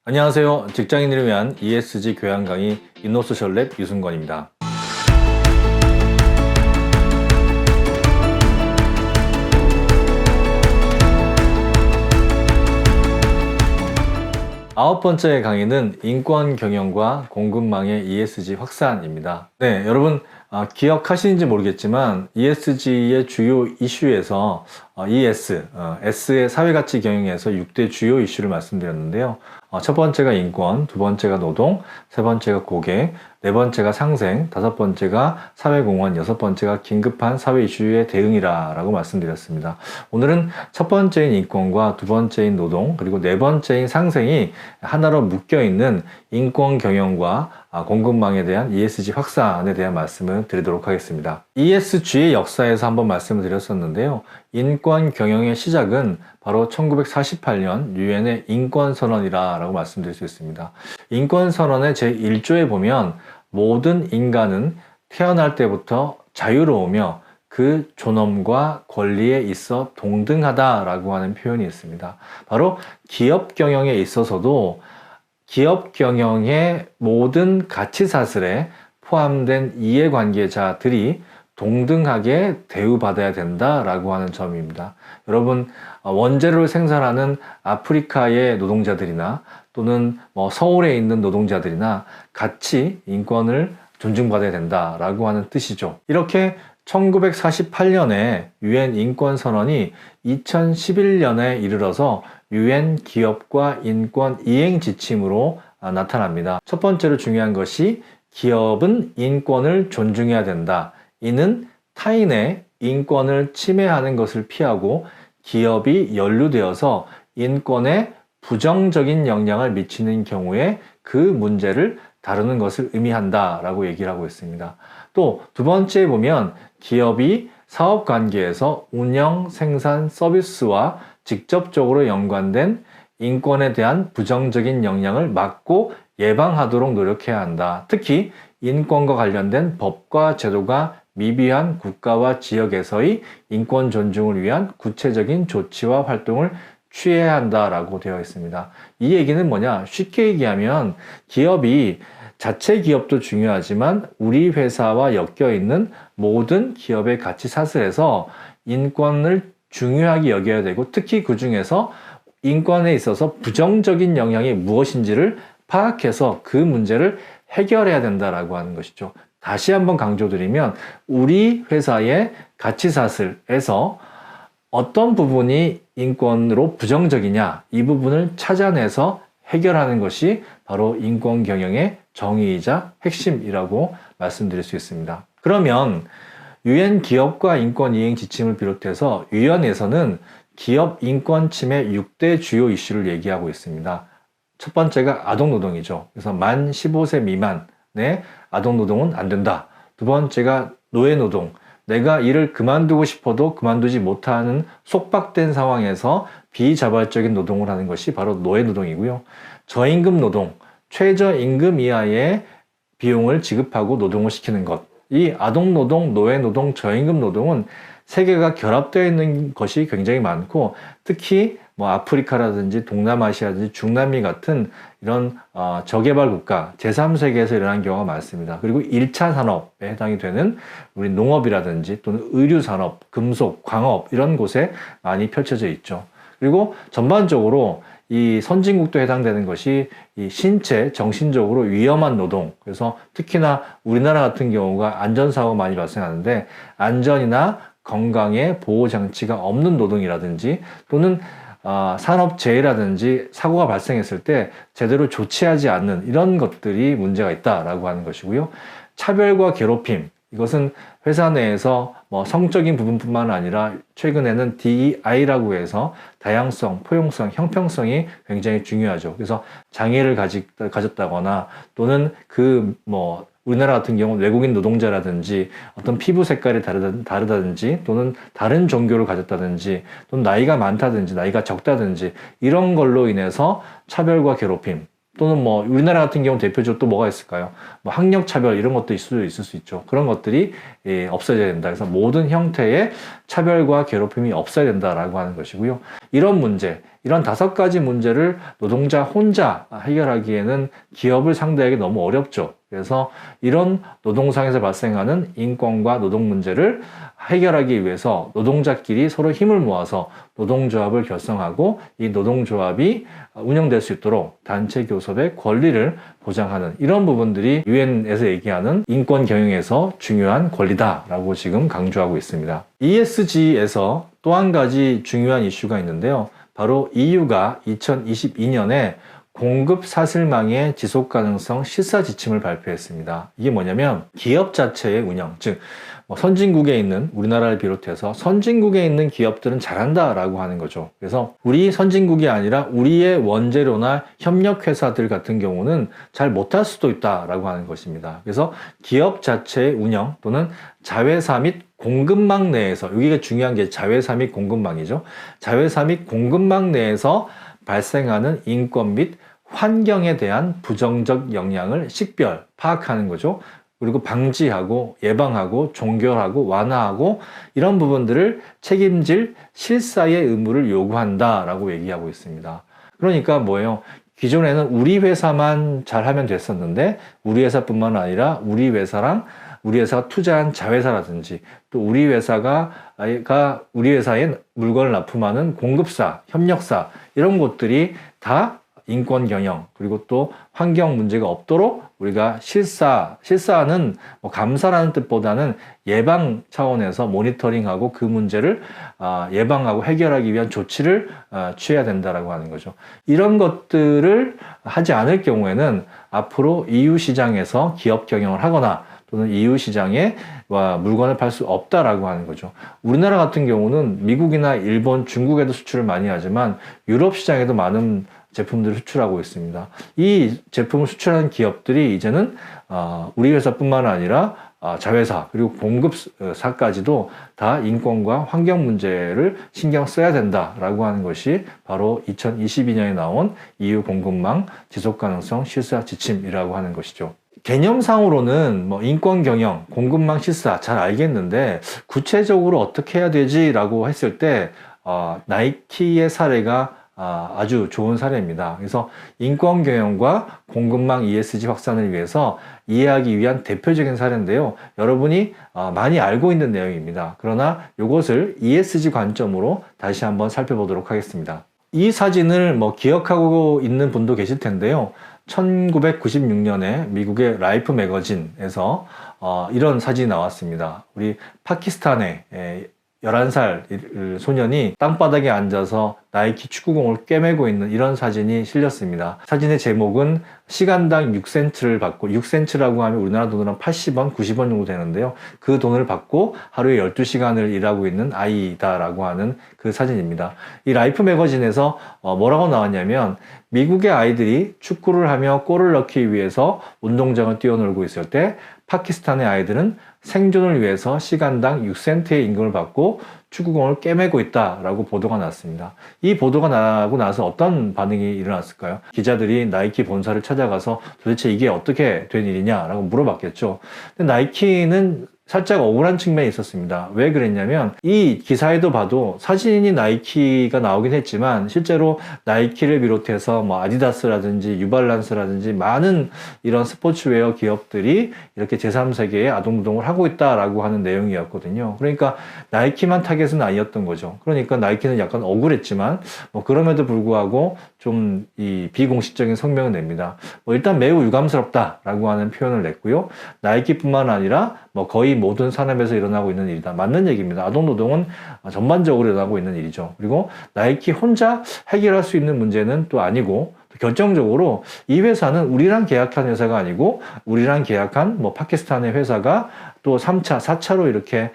안녕하세요. 직장인들을 위한 ESG 교양 강의 인노소셜랩 유승권입니다. 아홉 번째 강의는 인권 경영과 공급망의 ESG 확산입니다. 네, 여러분 기억하시는지 모르겠지만 ESG의 주요 이슈에서 S의 사회가치 경영에서 6대 주요 이슈를 말씀드렸는데요. 첫 번째가 인권, 두 번째가 노동, 세 번째가 고객, 네 번째가 상생, 다섯 번째가 사회공헌, 여섯 번째가 긴급한 사회 이슈의 대응이라고 말씀드렸습니다. 오늘은 첫 번째인 인권과 두 번째인 노동, 그리고 네 번째인 상생이 하나로 묶여있는 인권 경영과 공급망에 대한 ESG 확산에 대한 말씀을 드리도록 하겠습니다. ESG의 역사에서 한번 말씀을 드렸었는데요. 인권 경영의 시작은 바로 1948년 유엔의 인권선언이라고 말씀드릴 수 있습니다. 인권선언의 제1조에 보면 모든 인간은 태어날 때부터 자유로우며 그 존엄과 권리에 있어 동등하다라고 하는 표현이 있습니다. 바로 기업 경영에 있어서도 기업 경영의 모든 가치사슬에 포함된 이해관계자들이 동등하게 대우받아야 된다라고 하는 점입니다. 여러분, 원재료를 생산하는 아프리카의 노동자들이나 또는 서울에 있는 노동자들이나 같이 인권을 존중받아야 된다라고 하는 뜻이죠. 이렇게 1948년에 유엔 인권선언이 2011년에 이르러서 유엔 기업과 인권 이행 지침으로 나타납니다. 첫 번째로 중요한 것이 기업은 인권을 존중해야 된다. 이는 타인의 인권을 침해하는 것을 피하고 기업이 연루되어서 인권에 부정적인 영향을 미치는 경우에 그 문제를 다루는 것을 의미한다라고 얘기를 하고 있습니다. 또 두 번째에 보면 기업이 사업 관계에서 운영, 생산, 서비스와 직접적으로 연관된 인권에 대한 부정적인 영향을 막고 예방하도록 노력해야 한다. 특히 인권과 관련된 법과 제도가 미비한 국가와 지역에서의 인권 존중을 위한 구체적인 조치와 활동을 취해야 한다라고 되어 있습니다. 이 얘기는 뭐냐? 쉽게 얘기하면 기업이 자체 기업도 중요하지만 우리 회사와 엮여 있는 모든 기업의 가치 사슬에서 인권을 중요하게 여겨야 되고 특히 그 중에서 인권에 있어서 부정적인 영향이 무엇인지를 파악해서 그 문제를 해결해야 된다라고 하는 것이죠. 다시 한번 강조드리면 우리 회사의 가치사슬에서 어떤 부분이 인권으로 부정적이냐 이 부분을 찾아내서 해결하는 것이 바로 인권 경영의 정의이자 핵심이라고 말씀드릴 수 있습니다. 그러면 유엔 기업과 인권 이행 지침을 비롯해서 유엔에서는 기업 인권 침해 6대 주요 이슈를 얘기하고 있습니다. 첫 번째가 아동노동이죠. 그래서 만 15세 미만의 아동노동은 안 된다. 두 번째가 노예노동. 내가 일을 그만두고 싶어도 그만두지 못하는 속박된 상황에서 비자발적인 노동을 하는 것이 바로 노예노동이고요. 저임금 노동, 최저임금 이하의 비용을 지급하고 노동을 시키는 것. 이 아동노동, 노예노동, 저임금 노동은 세계가 결합되어 있는 것이 굉장히 많고 특히 아프리카라든지 동남아시아라든지 중남미 같은 이런 저개발 국가 제3세계에서 일어난 경우가 많습니다. 그리고 1차 산업에 해당이 되는 우리 농업이라든지 또는 의류산업, 금속, 광업 이런 곳에 많이 펼쳐져 있죠. 그리고 전반적으로 이 선진국도 해당되는 것이 이 신체, 정신적으로 위험한 노동. 그래서 특히나 우리나라 같은 경우가 안전사고가 많이 발생하는데 안전이나 건강에 보호장치가 없는 노동이라든지 또는 산업재해라든지 사고가 발생했을 때 제대로 조치하지 않는 이런 것들이 문제가 있다라고 하는 것이고요. 차별과 괴롭힘, 이것은 회사 내에서 성적인 부분뿐만 아니라 최근에는 DEI라고 해서 다양성, 포용성, 형평성이 굉장히 중요하죠. 그래서 장애를 가졌다거나 또는 우리나라 같은 경우 외국인 노동자라든지 어떤 피부 색깔이 다르다든지 또는 다른 종교를 가졌다든지 또는 나이가 많다든지 나이가 적다든지 이런 걸로 인해서 차별과 괴롭힘 또는 뭐 우리나라 같은 경우 대표적으로 또 뭐가 있을까요? 뭐 학력 차별 이런 것도 있을 수 있죠. 그런 것들이 없어져야 된다. 그래서 모든 형태의 차별과 괴롭힘이 없어야 된다라고 하는 것이고요. 이런 문제, 이런 5가지 문제를 노동자 혼자 해결하기에는 기업을 상대하기 너무 어렵죠. 그래서 이런 노동상에서 발생하는 인권과 노동 문제를 해결하기 위해서 노동자끼리 서로 힘을 모아서 노동조합을 결성하고 이 노동조합이 운영될 수 있도록 단체 교섭의 권리를 보장하는 이런 부분들이 유엔에서 얘기하는 인권 경영에서 중요한 권리다라고 지금 강조하고 있습니다. ESG에서 또 한 가지 중요한 이슈가 있는데요. 바로 EU가 2022년에 공급 사슬망의 지속 가능성 실사 지침을 발표했습니다. 이게 뭐냐면 기업 자체의 운영, 즉 선진국에 있는 우리나라를 비롯해서 선진국에 있는 기업들은 잘한다라고 하는 거죠. 그래서 우리 선진국이 아니라 우리의 원재료나 협력회사들 같은 경우는 잘 못할 수도 있다라고 하는 것입니다. 그래서 기업 자체의 운영 또는 자회사 및 공급망 내에서, 여기가 중요한 게 자회사 및 공급망이죠. 자회사 및 공급망 내에서 발생하는 인권 및 환경에 대한 부정적 영향을 식별, 파악하는 거죠. 그리고 방지하고 예방하고 종결하고 완화하고 이런 부분들을 책임질 실사의 의무를 요구한다라고 얘기하고 있습니다. 그러니까 뭐예요? 기존에는 우리 회사만 잘하면 됐었는데 우리 회사뿐만 아니라 우리 회사가 투자한 자회사라든지 또 우리 회사가 우리 회사에 물건을 납품하는 공급사, 협력사 이런 곳들이 다 인권 경영 그리고 또 환경 문제가 없도록 우리가 실사는 뭐 감사라는 뜻보다는 예방 차원에서 모니터링하고 그 문제를 예방하고 해결하기 위한 조치를 취해야 된다라고 하는 거죠. 이런 것들을 하지 않을 경우에는 앞으로 EU 시장에서 기업 경영을 하거나 또는 EU 시장에 물건을 팔 수 없다라고 하는 거죠. 우리나라 같은 경우는 미국이나 일본, 중국에도 수출을 많이 하지만 유럽 시장에도 많은 제품들을 수출하고 있습니다. 이 제품을 수출하는 기업들이 이제는 우리 회사뿐만 아니라 자회사 그리고 공급사까지도 다 인권과 환경 문제를 신경 써야 된다라고 하는 것이 바로 2022년에 나온 EU 공급망 지속가능성 실사 지침이라고 하는 것이죠. 개념상으로는 뭐 인권 경영, 공급망 실사 잘 알겠는데 구체적으로 어떻게 해야 되지라고 했을 때 나이키의 사례가 아주 좋은 사례입니다. 그래서 인권 경영과 공급망 ESG 확산을 위해서 이해하기 위한 대표적인 사례인데요. 여러분이 많이 알고 있는 내용입니다. 그러나 이것을 ESG 관점으로 다시 한번 살펴보도록 하겠습니다. 이 사진을 기억하고 있는 분도 계실 텐데요. 1996년에 미국의 라이프 매거진에서 이런 사진이 나왔습니다. 우리 파키스탄의 11살 소년이 땅바닥에 앉아서 나이키 축구공을 꿰매고 있는 이런 사진이 실렸습니다. 사진의 제목은 시간당 6센트를 받고, 6센트라고 하면 우리나라 돈으로 80원, 90원 정도 되는데요. 그 돈을 받고 하루에 12시간을 일하고 있는 아이다라고 하는 그 사진입니다. 이 라이프 매거진에서 뭐라고 나왔냐면 미국의 아이들이 축구를 하며 골을 넣기 위해서 운동장을 뛰어놀고 있을 때 파키스탄의 아이들은 생존을 위해서 시간당 6센트의 임금을 받고 축구공을 꿰매고 있다라고 보도가 났습니다. 이 보도가 나고 나서 어떤 반응이 일어났을까요? 기자들이 나이키 본사를 찾아가서 도대체 이게 어떻게 된 일이냐라고 물어봤겠죠. 근데 나이키는 살짝 억울한 측면이 있었습니다. 왜 그랬냐면 이 기사에도 봐도 사진이 나이키가 나오긴 했지만 실제로 나이키를 비롯해서 아디다스라든지 유발란스라든지 많은 이런 스포츠웨어 기업들이 이렇게 제3세계에 아동노동을 하고 있다라고 하는 내용이었거든요. 그러니까 나이키만 타겟은 아니었던 거죠. 그러니까 나이키는 약간 억울했지만 그럼에도 불구하고 좀 이 비공식적인 성명을 냅니다. 일단 매우 유감스럽다라고 하는 표현을 냈고요. 나이키뿐만 아니라 거의 모든 산업에서 일어나고 있는 일이다. 맞는 얘기입니다. 아동노동은 전반적으로 일어나고 있는 일이죠. 그리고 나이키 혼자 해결할 수 있는 문제는 또 아니고, 결정적으로 이 회사는 우리랑 계약한 회사가 아니고 우리랑 계약한 파키스탄의 회사가 또 3차, 4차로 이렇게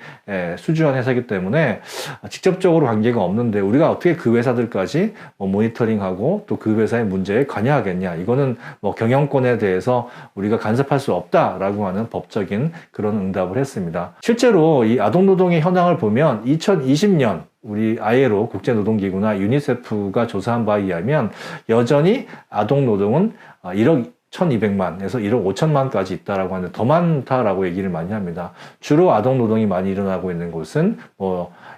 수주한 회사이기 때문에 직접적으로 관계가 없는데 우리가 어떻게 그 회사들까지 모니터링하고 또 그 회사의 문제에 관여하겠냐. 이거는 뭐 경영권에 대해서 우리가 간섭할 수 없다라고 하는 법적인 그런 응답을 했습니다. 실제로 이 아동노동의 현황을 보면 2020년 우리 ILO 국제노동기구나 유니세프가 조사한 바에 의하면 여전히 아동노동은 1억 1200만에서 1억 5천만까지 있다라고 하는데 더 많다라고 얘기를 많이 합니다. 주로 아동노동이 많이 일어나고 있는 곳은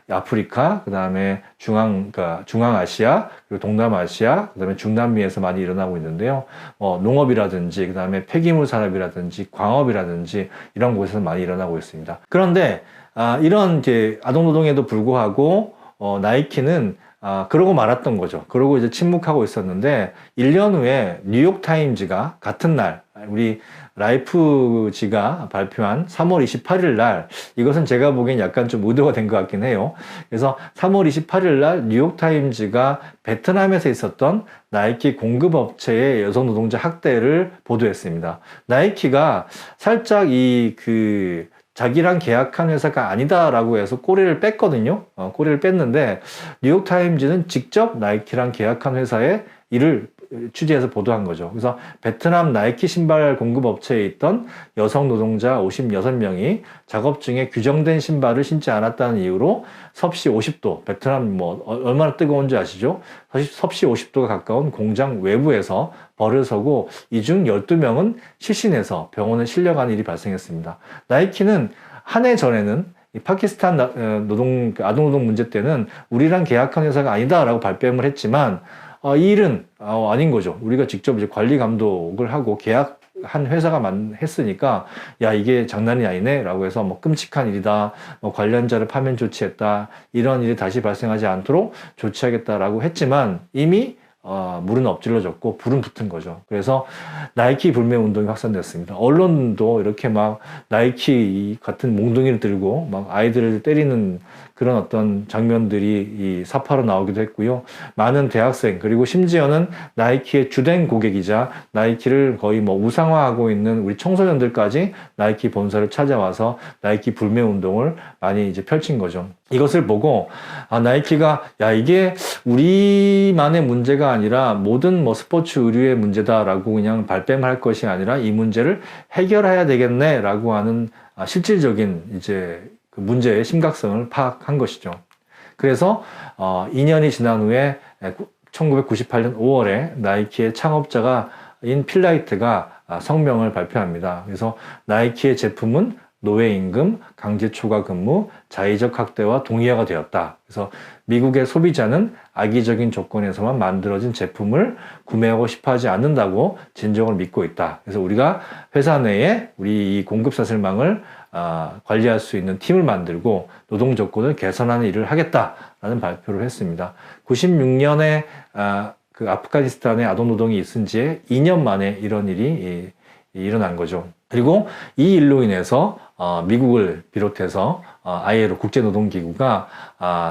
아프리카, 그 다음에 중앙아시아, 그리고 동남아시아, 그 다음에 중남미에서 많이 일어나고 있는데요. 농업이라든지, 그 다음에 폐기물 산업이라든지, 광업이라든지, 이런 곳에서 많이 일어나고 있습니다. 그런데, 이런 이제 아동노동에도 불구하고, 나이키는 그러고 말았던 거죠. 그러고 이제 침묵하고 있었는데 1년 후에 뉴욕타임즈가 같은 날 우리 라이프지가 발표한 3월 28일 날 이것은 제가 보기엔 약간 좀 의도가 된 것 같긴 해요. 그래서 3월 28일 날 뉴욕타임즈가 베트남에서 있었던 나이키 공급업체의 여성 노동자 학대를 보도했습니다. 나이키가 살짝 자기랑 계약한 회사가 아니다라고 해서 꼬리를 뺐거든요. 꼬리를 뺐는데 뉴욕타임즈는 직접 나이키랑 계약한 회사의 일을 취재해서 보도한 거죠. 그래서 베트남 나이키 신발 공급 업체에 있던 여성 노동자 56명이 작업 중에 규정된 신발을 신지 않았다는 이유로 섭씨 50도, 베트남 얼마나 뜨거운지 아시죠? 섭씨 50도가 가까운 공장 외부에서 벌을 서고 이 중 12명은 실신해서 병원에 실려가는 일이 발생했습니다. 나이키는 한 해 전에는 이 파키스탄 아동노동 문제 때는 우리랑 계약한 회사가 아니다라고 발뺌을 했지만 이 일은 아닌 거죠. 우리가 직접 이제 관리 감독을 하고 계약한 회사가 했으니까 야 이게 장난이 아니네 라고 해서 끔찍한 일이다, 관련자를 파면 조치했다, 이런 일이 다시 발생하지 않도록 조치하겠다라고 했지만 이미 물은 엎질러졌고 불은 붙은 거죠. 그래서 나이키 불매 운동이 확산됐습니다. 언론도 이렇게 나이키 같은 몽둥이를 들고 아이들을 때리는 그런 어떤 장면들이 이 사파로 나오기도 했고요. 많은 대학생 그리고 심지어는 나이키의 주된 고객이자 나이키를 거의 우상화하고 있는 우리 청소년들까지 나이키 본사를 찾아와서 나이키 불매 운동을 많이 이제 펼친 거죠. 이것을 보고 나이키가 이게 우리만의 문제가 아니라 모든 스포츠 의류의 문제다라고 그냥 발뺌할 것이 아니라 이 문제를 해결해야 되겠네라고 하는 실질적인 이제 그 문제의 심각성을 파악한 것이죠. 그래서 2년이 지난 후에 1998년 5월에 나이키의 창업자인 필라이트가 성명을 발표합니다. 그래서 나이키의 제품은 노예임금, 강제 초과 근무, 자의적 학대와 동의어가 되었다. 그래서 미국의 소비자는 악의적인 조건에서만 만들어진 제품을 구매하고 싶어 하지 않는다고 진정을 믿고 있다. 그래서 우리가 회사 내에 우리 이 공급 사슬망을 관리할 수 있는 팀을 만들고 노동 조건을 개선하는 일을 하겠다라는 발표를 했습니다. 96년에 그 아프가니스탄에 아동 노동이 있은 지 2년 만에 이런 일이 일어난 거죠. 그리고 이 일로 인해서 미국을 비롯해서 ILO 국제노동기구가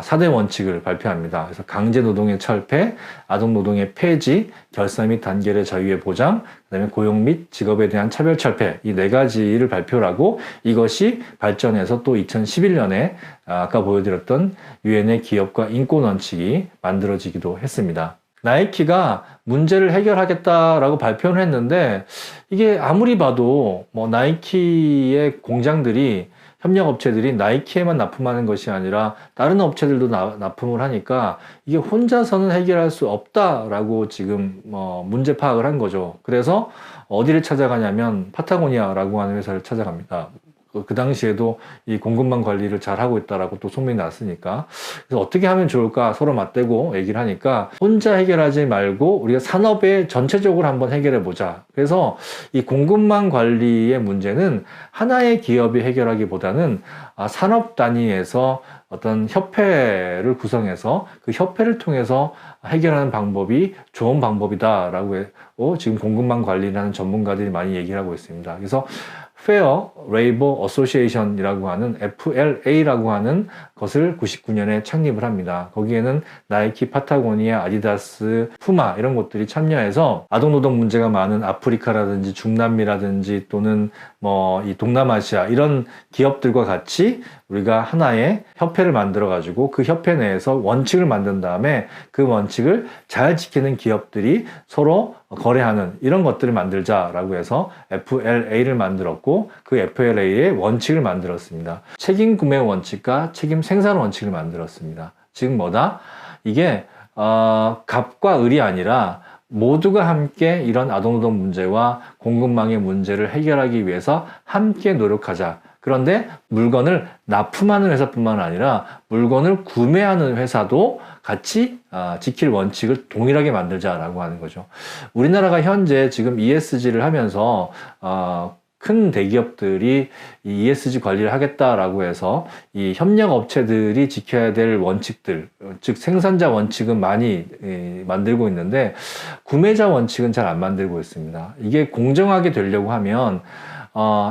4대 원칙을 발표합니다. 그래서 강제노동의 철폐, 아동노동의 폐지, 결사 및 단결의 자유의 보장, 그다음에 고용 및 직업에 대한 차별 철폐, 이 4가지를 발표를 하고 이것이 발전해서 또 2011년에 아까 보여드렸던 유엔의 기업과 인권 원칙이 만들어지기도 했습니다. 나이키가 문제를 해결하겠다라고 발표를 했는데 이게 아무리 봐도 나이키의 공장들이 협력업체들이 나이키에만 납품하는 것이 아니라 다른 업체들도 납품을 하니까 이게 혼자서는 해결할 수 없다라고 지금 문제 파악을 한 거죠. 그래서 어디를 찾아가냐면 파타고니아라고 하는 회사를 찾아갑니다. 그 당시에도 이 공급망 관리를 잘 하고 있다라고 또 소문이 났으니까 그래서 어떻게 하면 좋을까 서로 맞대고 얘기를 하니까 혼자 해결하지 말고 우리가 산업에 전체적으로 한번 해결해 보자. 그래서 이 공급망 관리의 문제는 하나의 기업이 해결하기보다는 산업 단위에서 어떤 협회를 구성해서 그 협회를 통해서 해결하는 방법이 좋은 방법이다라고 지금 공급망 관리를 하는 전문가들이 많이 얘기를 하고 있습니다. 그래서 Fair Labor Association이라고 하는 FLA라고 하는 것을 99년에 창립을 합니다. 거기에는 나이키, 파타고니아, 아디다스, 푸마 이런 것들이 참여해서 아동노동 문제가 많은 아프리카라든지 중남미라든지 또는 뭐 이 동남아시아 이런 기업들과 같이 우리가 하나의 협회를 만들어 가지고 그 협회 내에서 원칙을 만든 다음에 그 원칙을 잘 지키는 기업들이 서로 거래하는 이런 것들을 만들자라고 해서 FLA를 만들었고 그 FLA의 원칙을 만들었습니다. 책임 구매 원칙과 책임 생산 원칙을 만들었습니다. 즉 뭐다? 이게 갑과 을이 아니라 모두가 함께 이런 아동노동 문제와 공급망의 문제를 해결하기 위해서 함께 노력하자. 그런데 물건을 납품하는 회사뿐만 아니라 물건을 구매하는 회사도 같이 지킬 원칙을 동일하게 만들자라고 하는 거죠. 우리나라가 현재 지금 ESG를 하면서 큰 대기업들이 이 ESG 관리를 하겠다라고 해서 이 협력 업체들이 지켜야 될 원칙들, 즉 생산자 원칙은 많이 만들고 있는데 구매자 원칙은 잘 안 만들고 있습니다. 이게 공정하게 되려고 하면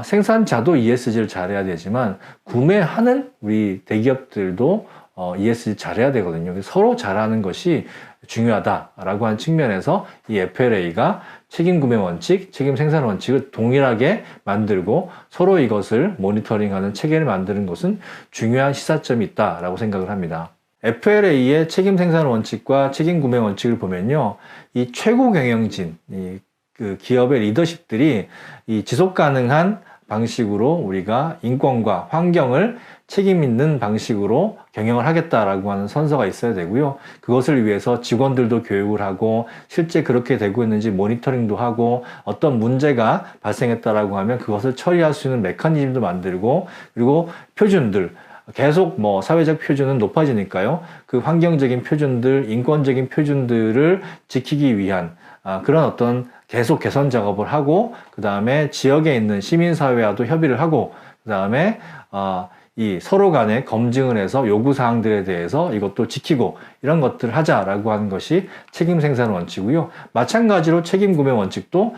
생산자도 ESG를 잘해야 되지만 구매하는 우리 대기업들도 ESG 잘해야 되거든요. 서로 잘하는 것이 중요하다라고 하는 측면에서 이 FLA가 책임 구매 원칙, 책임 생산 원칙을 동일하게 만들고 서로 이것을 모니터링하는 체계를 만드는 것은 중요한 시사점이 있다라고 생각을 합니다. FLA의 책임 생산 원칙과 책임 구매 원칙을 보면요, 이 최고 경영진, 그 기업의 리더십들이 이 지속 가능한 방식으로 우리가 인권과 환경을 책임 있는 방식으로 경영을 하겠다라고 하는 선서가 있어야 되고요. 그것을 위해서 직원들도 교육을 하고 실제 그렇게 되고 있는지 모니터링도 하고 어떤 문제가 발생했다라고 하면 그것을 처리할 수 있는 메커니즘도 만들고 그리고 표준들 계속 뭐 사회적 표준은 높아지니까요. 그 환경적인 표준들, 인권적인 표준들을 지키기 위한 그런 어떤 계속 개선 작업을 하고 그 다음에 지역에 있는 시민사회와도 협의를 하고 그 다음에 이 서로 간에 검증을 해서 요구사항들에 대해서 이것도 지키고 이런 것들을 하자라고 하는 것이 책임 생산 원칙이고요. 마찬가지로 책임 구매 원칙도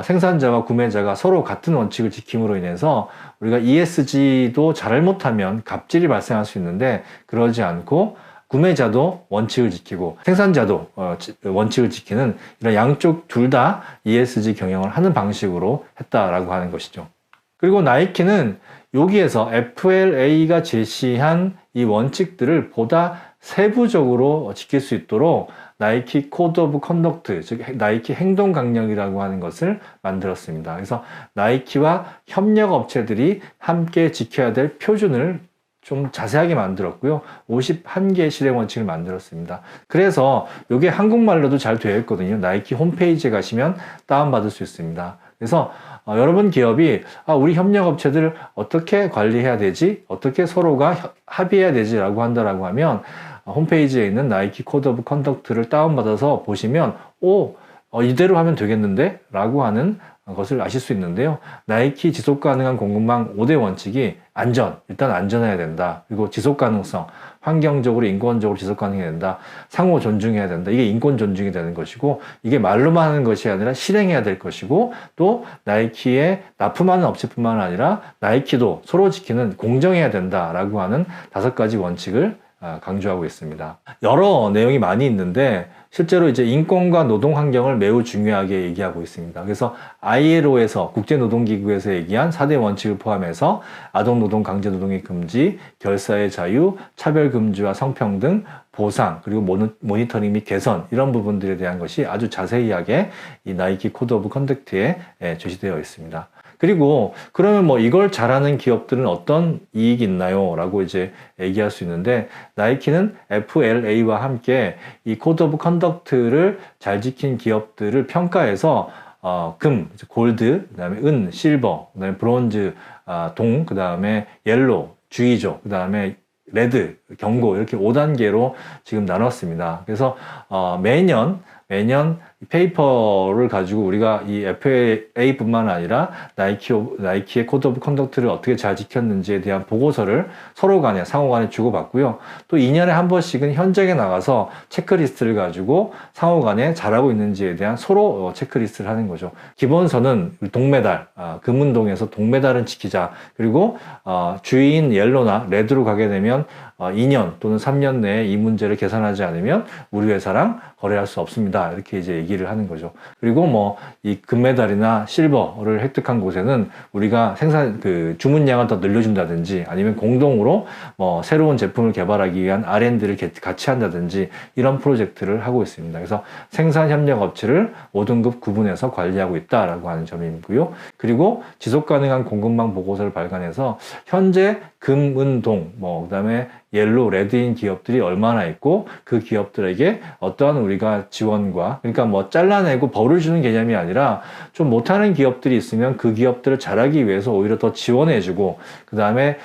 생산자와 구매자가 서로 같은 원칙을 지킴으로 인해서 우리가 ESG도 잘못하면 갑질이 발생할 수 있는데 그러지 않고 구매자도 원칙을 지키고 생산자도 원칙을 지키는 이런 양쪽 둘 다 ESG 경영을 하는 방식으로 했다라고 하는 것이죠. 그리고 나이키는 여기에서 FLA가 제시한 이 원칙들을 보다 세부적으로 지킬 수 있도록 나이키 코드 오브 컨덕트, 즉 나이키 행동 강령이라고 하는 것을 만들었습니다. 그래서 나이키와 협력 업체들이 함께 지켜야 될 표준을 좀 자세하게 만들었고요. 51개의 실행 원칙을 만들었습니다. 그래서 이게 한국말로도 잘 되어 있거든요. 나이키 홈페이지에 가시면 다운받을 수 있습니다. 그래서 여러분 기업이 우리 협력업체들 어떻게 관리해야 되지? 어떻게 서로가 합의해야 되지라고 한다라고 하면 홈페이지에 있는 나이키 코드 오브 컨덕트를 다운받아서 보시면 이대로 하면 되겠는데? 라고 하는 것을 아실 수 있는데요. 나이키 지속 가능한 공급망 5대 원칙이 일단 안전해야 된다. 그리고 지속 가능성, 환경적으로 인권적으로 지속 가능해야 된다. 상호 존중해야 된다. 이게 인권 존중이 되는 것이고 이게 말로만 하는 것이 아니라 실행해야 될 것이고 또 나이키에 납품하는 업체뿐만 아니라 나이키도 서로 지키는 공정해야 된다라고 하는 5가지 원칙을 강조하고 있습니다. 여러 내용이 많이 있는데 실제로 이제 인권과 노동 환경을 매우 중요하게 얘기하고 있습니다. 그래서 ILO에서 국제노동기구에서 얘기한 4대 원칙을 포함해서 아동노동, 강제노동의 금지, 결사의 자유, 차별금지와 성평등, 보상, 그리고 모니터링 및 개선 이런 부분들에 대한 것이 아주 자세하게 이 나이키 코드 오브 컨덕트에 제시되어 있습니다. 그리고 그러면 뭐 이걸 잘하는 기업들은 어떤 이익이 있나요? 라고 이제 얘기할 수 있는데 나이키는 FLA와 함께 이 코드 오브 컨덕트를 잘 지킨 기업들을 평가해서 금, 골드, 그다음에 은, 실버, 그다음에 브론즈, 동, 그다음에 옐로우, 주의조, 그다음에 레드, 경고 이렇게 5단계로 지금 나눴습니다. 그래서 매년 페이퍼를 가지고 우리가 이 FAA뿐만 아니라 나이키의 코드 오브 컨덕트를 어떻게 잘 지켰는지에 대한 보고서를 서로 간에 상호 간에 주고받고요. 또 2년에 한 번씩은 현장에 나가서 체크리스트를 가지고 상호 간에 잘하고 있는지에 대한 서로 체크리스트를 하는 거죠. 기본서는 동메달, 금운동에서 동메달은 지키자. 그리고 주의인 옐로나 레드로 가게 되면 2년 또는 3년 내에 이 문제를 개선하지 않으면 우리 회사랑 거래할 수 없습니다. 이렇게 이제 얘기를 하는 거죠. 그리고 뭐 이 금메달이나 실버를 획득한 곳에는 우리가 주문량을 더 늘려준다든지 아니면 공동으로 뭐 새로운 제품을 개발하기 위한 R&D를 같이 한다든지 이런 프로젝트를 하고 있습니다. 그래서 생산 협력 업체를 5등급 구분해서 관리하고 있다라고 하는 점이고요. 그리고 지속 가능한 공급망 보고서를 발간해서 현재 금, 은, 동, 그다음에 옐로우, 레드인 기업들이 얼마나 있고 그 기업들에게 어떠한 우리가 지원과 그러니까 뭐 잘라내고 벌을 주는 개념이 아니라 좀 못하는 기업들이 있으면 그 기업들을 잘하기 위해서 오히려 더 지원해주고 그다음에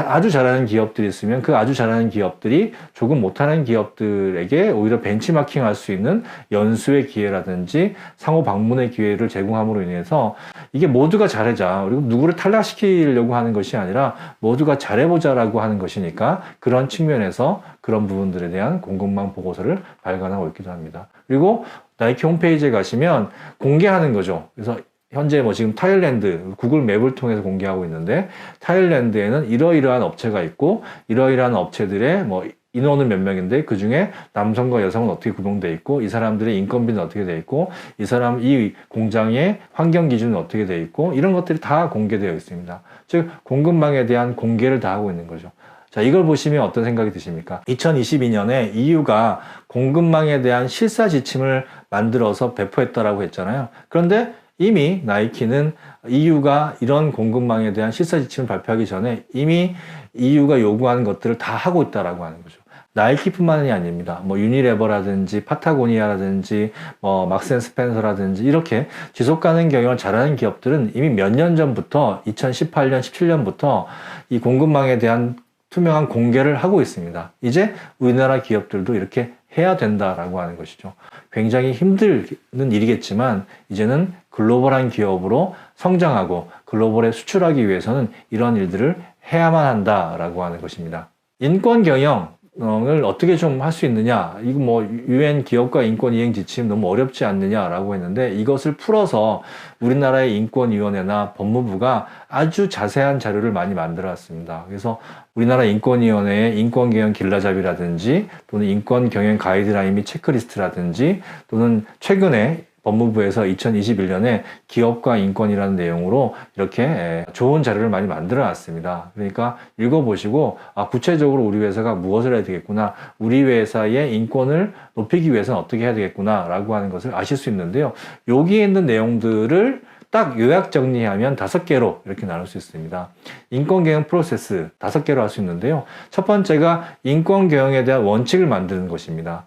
아주 잘하는 기업들이 있으면 그 아주 잘하는 기업들이 조금 못하는 기업들에게 오히려 벤치마킹 할 수 있는 연수의 기회라든지 상호 방문의 기회를 제공함으로 인해서 이게 모두가 잘하자 그리고 누구를 탈락시키려고 하는 것이 아니라 모두가 잘해보자라고 하는 것이니까 그런 측면에서 그런 부분들에 대한 공급망 보고서를 발간하고 있기도 합니다. 그리고 나이키 홈페이지에 가시면 공개하는 거죠. 그래서 현재 뭐 지금 타일랜드 구글 맵을 통해서 공개하고 있는데 타일랜드에는 이러이러한 업체가 있고 이러이러한 업체들의 뭐 인원은 몇 명인데 그 중에 남성과 여성은 어떻게 구성되어 있고 이 사람들의 인건비는 어떻게 되어 있고 이 공장의 환경 기준은 어떻게 되어 있고 이런 것들이 다 공개되어 있습니다. 즉 공급망에 대한 공개를 다 하고 있는 거죠. 자, 이걸 보시면 어떤 생각이 드십니까? 2022년에 EU가 공급망에 대한 실사 지침을 만들어서 배포했다라고 했잖아요. 그런데 이미 나이키는 EU가 이런 공급망에 대한 실사 지침을 발표하기 전에 이미 EU가 요구하는 것들을 다 하고 있다라고 하는 거죠. 나이키뿐만이 아닙니다. 뭐 유니레버라든지 파타고니아라든지 뭐 막스앤스펜서라든지 이렇게 지속 가능 경영을 잘하는 기업들은 이미 몇 년 전부터 2018년, 17년부터 이 공급망에 대한 투명한 공개를 하고 있습니다. 이제 우리나라 기업들도 이렇게 해야 된다라고 하는 것이죠. 굉장히 힘든 일이겠지만 이제는 글로벌한 기업으로 성장하고 글로벌에 수출하기 위해서는 이런 일들을 해야만 한다라고 하는 것입니다. 인권 경영을 어떻게 좀 할 수 있느냐, 이거 뭐 UN 기업가 인권 이행 지침 너무 어렵지 않느냐라고 했는데 이것을 풀어서 우리나라의 인권위원회나 법무부가 아주 자세한 자료를 많이 만들어 왔습니다. 그래서 우리나라 인권위원회의 인권경영 길라잡이라든지 또는 인권경영 가이드라인 및 체크리스트라든지 또는 최근에 법무부에서 2021년에 기업과 인권이라는 내용으로 이렇게 좋은 자료를 많이 만들어 놨습니다. 그러니까 읽어보시고 구체적으로 우리 회사가 무엇을 해야 되겠구나, 우리 회사의 인권을 높이기 위해서는 어떻게 해야 되겠구나 라고 하는 것을 아실 수 있는데요. 여기에 있는 내용들을 딱 요약 정리하면 5개로 이렇게 나눌 수 있습니다. 인권경영 프로세스 5개로 할 수 있는데요. 첫 번째가 인권경영에 대한 원칙을 만드는 것입니다.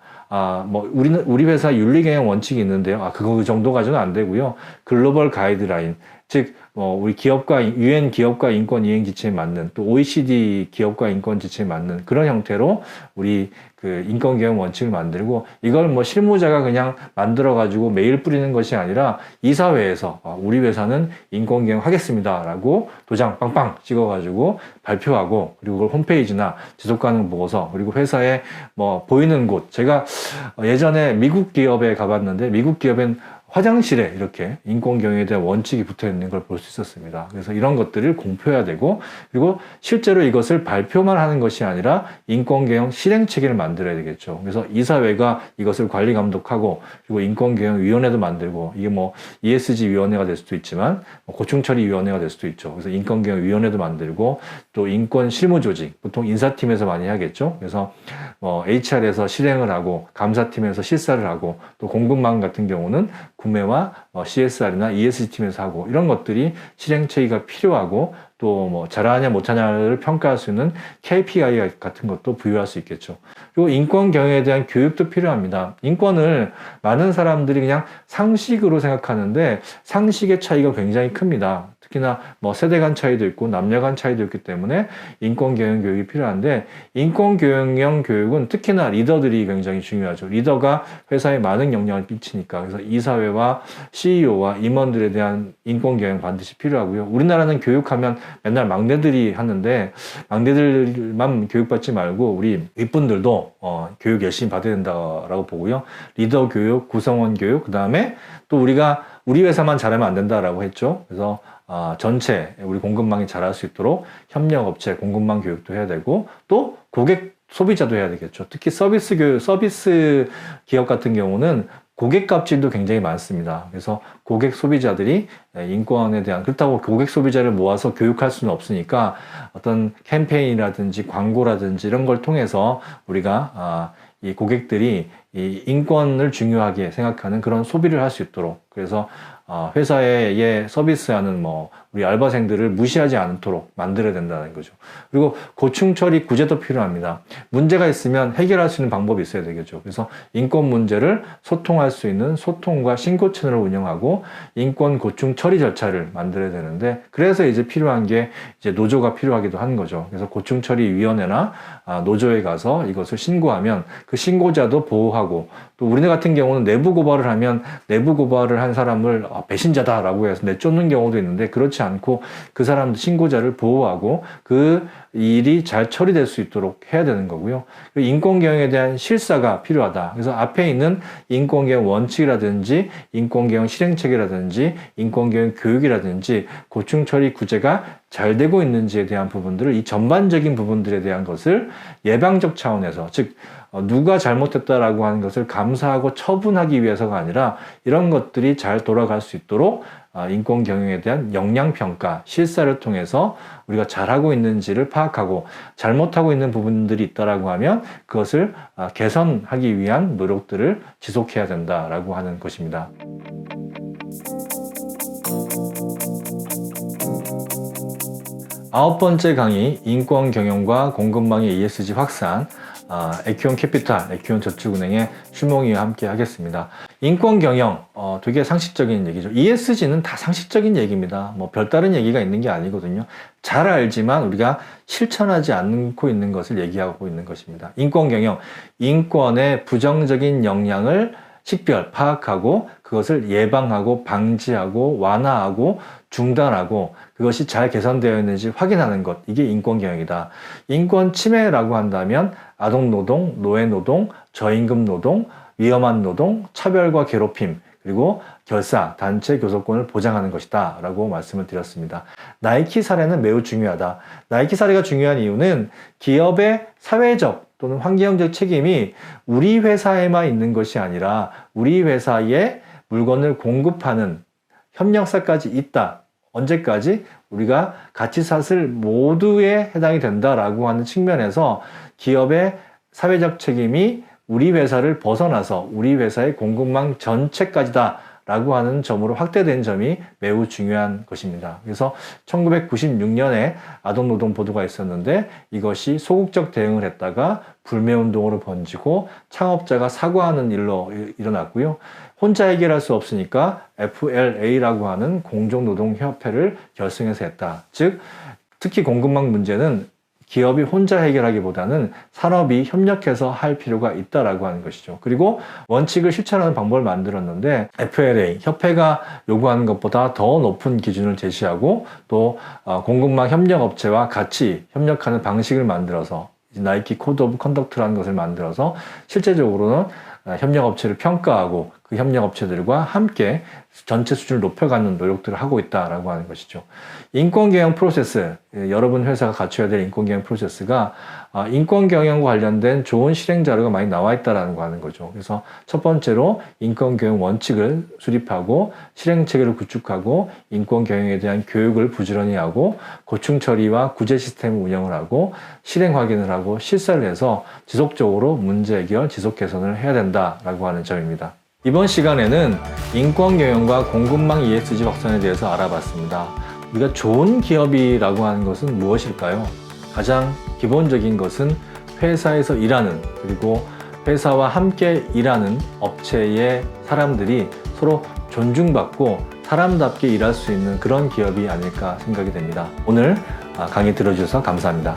우리 회사 윤리경영 원칙이 있는데요. 그 정도 가지고는 안 되고요. 글로벌 가이드라인, 즉, 우리 UN 기업가 인권 이행 지침에 맞는, 또 OECD 기업가 인권 지침에 맞는 그런 형태로 우리 그 인권 경영 원칙을 만들고, 이걸 뭐 실무자가 그냥 만들어가지고 메일 뿌리는 것이 아니라 이사회에서 우리 회사는 인권 경영 하겠습니다라고 도장 빵빵 찍어가지고 발표하고, 그리고 그걸 홈페이지나 지속가능 보고서, 그리고 회사에 뭐 보이는 곳, 제가 예전에 미국 기업에 가봤는데 미국 기업엔 화장실에 이렇게 인권경영에 대한 원칙이 붙어 있는 걸 볼 수 있었습니다. 그래서 이런 것들을 공표해야 되고, 그리고 실제로 이것을 발표만 하는 것이 아니라 인권경영 실행체계를 만들어야 되겠죠. 그래서 이사회가 이것을 관리 감독하고, 그리고 인권경영위원회도 만들고, 이게 뭐 ESG위원회가 될 수도 있지만 고충처리위원회가 될 수도 있죠. 그래서 인권경영위원회도 만들고, 또 인권실무조직, 보통 인사팀에서 많이 하겠죠. 그래서 HR에서 실행을 하고, 감사팀에서 실사를 하고, 또 공급망 같은 경우는 구매와 CSR이나 ESG 팀에서 하고, 이런 것들이 실행체계가 필요하고, 또 뭐 잘하냐 못하냐를 평가할 수 있는 KPI 같은 것도 부여할 수 있겠죠. 그리고 인권 경영에 대한 교육도 필요합니다. 인권을 많은 사람들이 그냥 상식으로 생각하는데 상식의 차이가 굉장히 큽니다. 특히나 뭐 세대 간 차이도 있고 남녀 간 차이도 있기 때문에 인권 경영 교육이 필요한데, 인권 경영 교육은 특히나 리더들이 굉장히 중요하죠. 리더가 회사에 많은 영향을 끼치니까. 그래서 이사회와 CEO와 임원들에 대한 인권 경영 반드시 필요하고요. 우리나라는 교육하면 맨날 막내들이 하는데, 막내들만 교육받지 말고 우리 윗분들도 교육 열심히 받아야 된다라고 보고요. 리더 교육, 구성원 교육, 그 다음에 또 우리 회사만 잘하면 안 된다라고 했죠. 그래서 전체 우리 공급망이 잘할 수 있도록 협력업체 공급망 교육도 해야 되고, 또 고객 소비자도 해야 되겠죠. 특히 서비스 기업 같은 경우는 고객 갑질도 굉장히 많습니다. 그래서 고객 소비자들이 인권에 대한, 그렇다고 고객 소비자를 모아서 교육할 수는 없으니까 어떤 캠페인이라든지 광고라든지 이런 걸 통해서 우리가 이 고객들이 이 인권을 중요하게 생각하는 그런 소비를 할 수 있도록, 그래서 회사에 서비스하는 우리 알바생들을 무시하지 않도록 만들어야 된다는 거죠. 그리고 고충 처리 구제도 필요합니다. 문제가 있으면 해결할 수 있는 방법이 있어야 되겠죠. 그래서 인권 문제를 소통할 수 있는 소통과 신고 채널을 운영하고 인권 고충 처리 절차를 만들어야 되는데, 그래서 이제 필요한 게 이제 노조가 필요하기도 한 거죠. 그래서 고충 처리 위원회나 노조에 가서 이것을 신고하면 그 신고자도 보호하고, 또 우리네 같은 경우는 내부 고발을 하면 내부 고발을 한 사람을 배신자다라고 해서 내쫓는 경우도 있는데, 그렇지 않고 그 사람 신고자를 보호하고 그 일이 잘 처리될 수 있도록 해야 되는 거고요. 인권경영에 대한 실사가 필요하다. 그래서 앞에 있는 인권경영 원칙이라든지 인권경영 실행체계라든지 인권경영 교육이라든지 고충처리 구제가 잘 되고 있는지에 대한 부분들을, 이 전반적인 부분들에 대한 것을 예방적 차원에서, 즉 누가 잘못했다라고 하는 것을 감사하고 처분하기 위해서가 아니라 이런 것들이 잘 돌아갈 수 있도록 인권 경영에 대한 역량평가, 실사를 통해서 우리가 잘하고 있는지를 파악하고, 잘못하고 있는 부분들이 있다라고 하면 그것을 개선하기 위한 노력들을 지속해야 된다라고 하는 것입니다. 아홉 번째 강의, 인권 경영과 공급망의 ESG 확산, 에큐온 캐피탈, 에큐온 저축은행의 슈몽이와 함께 하겠습니다. 인권 경영, 되게 상식적인 얘기죠. ESG는 다 상식적인 얘기입니다. 별다른 얘기가 있는 게 아니거든요. 잘 알지만 우리가 실천하지 않고 있는 것을 얘기하고 있는 것입니다. 인권 경영, 인권의 부정적인 영향을 식별, 파악하고 그것을 예방하고 방지하고 완화하고 중단하고 그것이 잘 개선되어 있는지 확인하는 것, 이게 인권경영이다. 인권 침해라고 한다면 아동노동, 노예노동, 저임금 노동, 위험한 노동, 차별과 괴롭힘, 그리고 결사, 단체 교섭권을 보장하는 것이다 라고 말씀을 드렸습니다. 나이키 사례는 매우 중요하다. 나이키 사례가 중요한 이유는 기업의 사회적 또는 환경적 책임이 우리 회사에만 있는 것이 아니라 우리 회사에 물건을 공급하는 협력사까지 있다. 언제까지? 우리가 가치사슬 모두에 해당이 된다라고 하는 측면에서 기업의 사회적 책임이 우리 회사를 벗어나서 우리 회사의 공급망 전체까지다 라고 하는 점으로 확대된 점이 매우 중요한 것입니다. 그래서 1996년에 아동노동 보도가 있었는데 이것이 소극적 대응을 했다가 불매운동으로 번지고 창업자가 사과하는 일로 일어났고요. 혼자 해결할 수 없으니까 FLA라고 하는 공정노동협회를 결성해서 했다. 즉, 특히 공급망 문제는 기업이 혼자 해결하기보다는 산업이 협력해서 할 필요가 있다라고 하는 것이죠. 그리고 원칙을 실천하는 방법을 만들었는데 FLA, 협회가 요구하는 것보다 더 높은 기준을 제시하고 또 공급망 협력업체와 같이 협력하는 방식을 만들어서 나이키 코드 오브 컨덕트라는 것을 만들어서 실제적으로는 협력업체를 평가하고 그 협력업체들과 함께 전체 수준을 높여가는 노력들을 하고 있다라고 하는 것이죠. 인권경영 프로세스, 여러분 회사가 갖춰야 될 인권경영 프로세스가 인권경영과 관련된 좋은 실행 자료가 많이 나와 있다라는 거 하는 거죠. 그래서 첫 번째로 인권경영 원칙을 수립하고 실행체계를 구축하고 인권경영에 대한 교육을 부지런히 하고 고충 처리와 구제 시스템을 운영을 하고 실행 확인을 하고 실사를 해서 지속적으로 문제 해결, 지속 개선을 해야 된다라고 하는 점입니다. 이번 시간에는 인권경영과 공급망 ESG 확산에 대해서 알아봤습니다. 우리가 좋은 기업이라고 하는 것은 무엇일까요? 가장 기본적인 것은 회사에서 일하는, 그리고 회사와 함께 일하는 업체의 사람들이 서로 존중받고 사람답게 일할 수 있는 그런 기업이 아닐까 생각이 됩니다. 오늘 강의 들어주셔서 감사합니다.